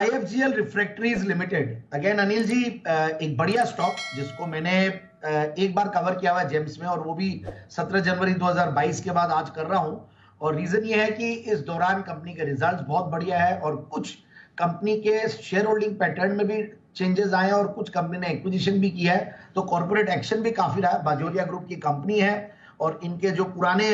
IFGL refractories limited, again Anil ji, एक बढ़िया stock जिसको मैंने एक बार कवर किया हुआ है जेम्स में, और वो भी 17 जनवरी 2022 के बाद आज कर रहा हूं। और रीजन ये है कि इस दौरान कंपनी के रिजल्ट्स बहुत बढ़िया है और कुछ कंपनी के शेयर होल्डिंग पैटर्न में भी चेंजेस आए हैं और कुछ कंपनी ने एक्विजिशन भी किया है, तो कॉर्पोरेट एक्शन भी काफी रहा है। बाजोरिया ग्रुप की कंपनी है और इनके जो पुराने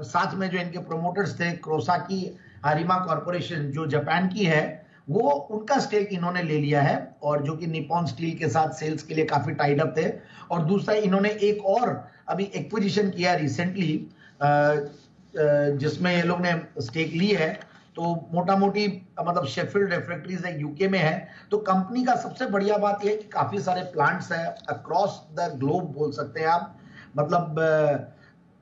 साथ में जो इनके प्रोमोटर्स थे, क्रोसाकी हारिमा कॉर्पोरेशन जो जापान की है, वो उनका स्टेक इन्होंने ले लिया है, और जो कि निप्पॉन स्टील के साथ सेल्स के लिए काफी टाइड अप थे। और दूसरा इन्होंने एक और अभी एक्विजिशन किया रिसेंटली, जिसमें ये लोग ने स्टेक ली है, तो मोटा मोटी मतलब शेफील्ड रिफ्रैक्टरीज है, यूके में है। तो कंपनी का सबसे बढ़िया बात यह है कि काफी सारे प्लांट्स है अक्रॉस द ग्लोब, बोल सकते हैं आप, मतलब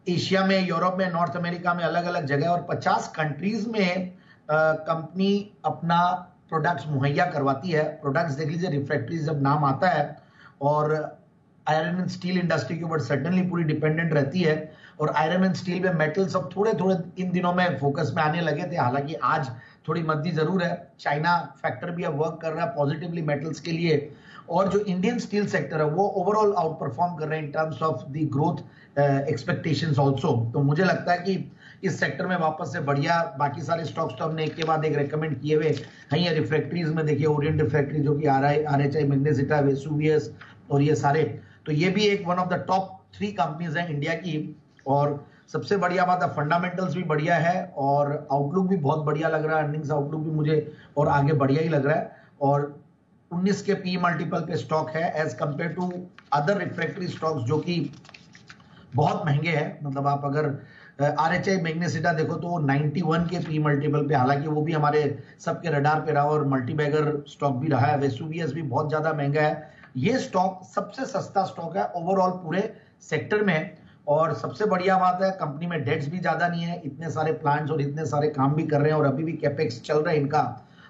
एशिया में, यूरोप में, नॉर्थ अमेरिका में, अलग अलग जगह, और 50 कंट्रीज में कंपनी अपना प्रोडक्ट्स मुहैया करवाती है। प्रोडक्ट्स देख लीजिए, रिफ्रैक्टरीज जब नाम आता है, और आयरन एंड स्टील इंडस्ट्री के ऊपर सर्टेनली पूरी डिपेंडेंट रहती है। और आयरन एंड स्टील में मेटल्स अब थोड़े थोड़े इन दिनों में फोकस में आने लगे थे, हालांकि आज थोड़ी मंदी जरूर है। चाइना फैक्टर भी अब वर्क कर रहा है पॉजिटिवली मेटल्स के लिए, और जो इंडियन स्टील सेक्टर है वो ओवरऑल आउट परफॉर्म कर रहे हैं in terms of the growth expectations also. तो मुझे लगता है कि इस सेक्टर में वापस से बढ़िया, बाकी सारे स्टॉक्स तो हमने एक के बाद एक रेकमेंड किए हुए हैं। रिफ्रैक्टरीज में देखिए, ओरिएंट रिफ्रैक्टरी जो कि RHI मैग्नेसिटा, वेसुवियस और ये सारे, तो ये भी एक one of the top 3 companies हैं इंडिया की। और सबसे बढ़िया बात है, फंडामेंटल्स भी बढ़िया है और आउटलुक भी बहुत बढ़िया लग रहा है। अर्निंग्स आउटलुक भी मुझे और आगे बढ़िया ही लग रहा है, और 19 के पी मल्टीपल पे स्टॉक है as compared to other refractory stocks जो कि बहुत महंगे हैं। मतलब आप अगर RHI मैग्नेसिटा देखो तो 91 के पी मल्टीपल पे, हालांकि वो भी हमारे सबके रडार पे रहा और मल्टीबैगर स्टॉक भी रहा है। वेसुवियस भी बहुत ज्यादा महंगा है। ये स्टॉक सबसे सस्ता स्टॉक है ओवरऑल पूरे सेक्टर में। और सबसे बढ़िया बात है, कंपनी में डेट्स भी ज्यादा नहीं है, इतने सारे प्लांट्स और इतने सारे काम भी कर रहे हैं, और अभी भी कैपेक्स चल रहा है इनका,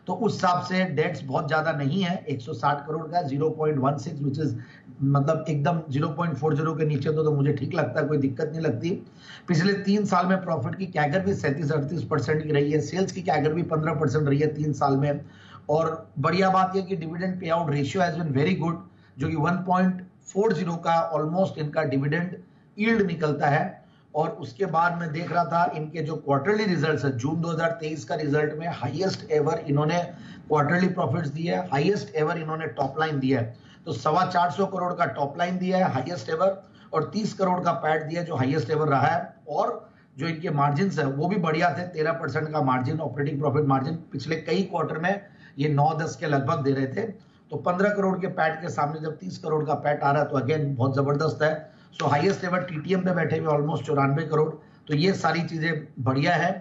तो उस हिसाब से डेट्स बहुत ज्यादा नहीं है। 160 करोड़ का 0.16, विच इज मतलब एकदम 0.40 के नीचे, तो मुझे ठीक लगता है, कोई दिक्कत नहीं लगती। पिछले 3 साल में प्रॉफिट की कैगर भी 37-38% की रही है, सेल्स की कैगर भी 15% रही है 3 साल में। और बढ़िया बात यह कि dividend payout ratio has been very good, जो कि 1.40 का ऑलमोस्ट इनका डिविडेंड यील्ड निकलता है। और उसके बाद मैं देख रहा था इनके जो क्वार्टरली रिजल्ट्स है, जून 2023 का रिजल्ट में हाईएस्ट एवर इन्होंने क्वार्टरली प्रॉफिट्स दिए है, हाईएस्ट एवर इन्होंने टॉप लाइन दिया है। तो 425 करोड़ का टॉप लाइन दिया है हाईएस्ट एवर, और 30 करोड़ का पैट दिया जो हाईएस्ट एवर रहा है। और जो इनके मार्जिन है वो भी बढ़िया थे, 13% का मार्जिन, ऑपरेटिंग प्रॉफिट मार्जिन। पिछले कई क्वार्टर में ये 9-10 के लगभग दे रहे थे। तो 15 करोड़ के पैट के सामने जब 30 करोड़ का पैट आ रहा है, तो अगेन बहुत जबरदस्त है। सो हाईएस्ट एवर TTM पे बैठे हुए ऑलमोस्ट 94 करोड़। तो ये सारी चीजें बढ़िया है।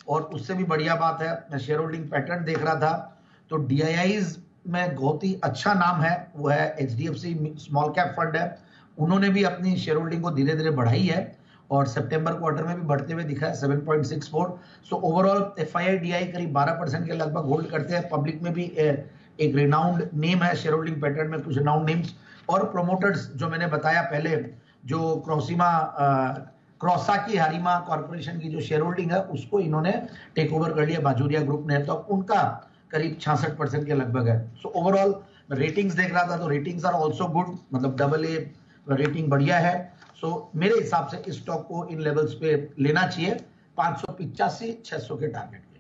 और उससे भी बढ़िया बात है, मैं शेयर होल्डिंग पैटर्न देख रहा था, तो DIIs में बहुत ही अच्छा नाम है, वो है HDFC स्मॉल कैप फंड है। उन्होंने भी अपनी शेयर होल्डिंग को धीरे धीरे बढ़ाई है, और सितंबर क्वार्टर में भी बढ़ते हुए दिखा है 7.64। सो ओवरऑल FII-DI करीब 12% के लगभग होल्ड करते हैं। पब्लिक में भी एक रिनाउंड नेम है शेयर होल्डिंग पैटर्न में, कुछ रिनाउंड नेम्स। और प्रोमोटर्स जो मैंने बताया पहले, जो क्रोसाकी हारिमा कॉर्पोरेशन की जो शेयर होल्डिंग है, उसको इन्होंने टेक ओवर कर लिया बाजोरिया ग्रुप ने, तो उनका करीब 66% के लगभग है। सो ओवरऑल रेटिंग्स देख रहा था, तो रेटिंग्स आर आल्सो गुड, मतलब AA रेटिंग बढ़िया है। सो मेरे हिसाब से इस स्टॉक को इन लेवल्स पे लेना चाहिए, 585-600 के टारगेट के।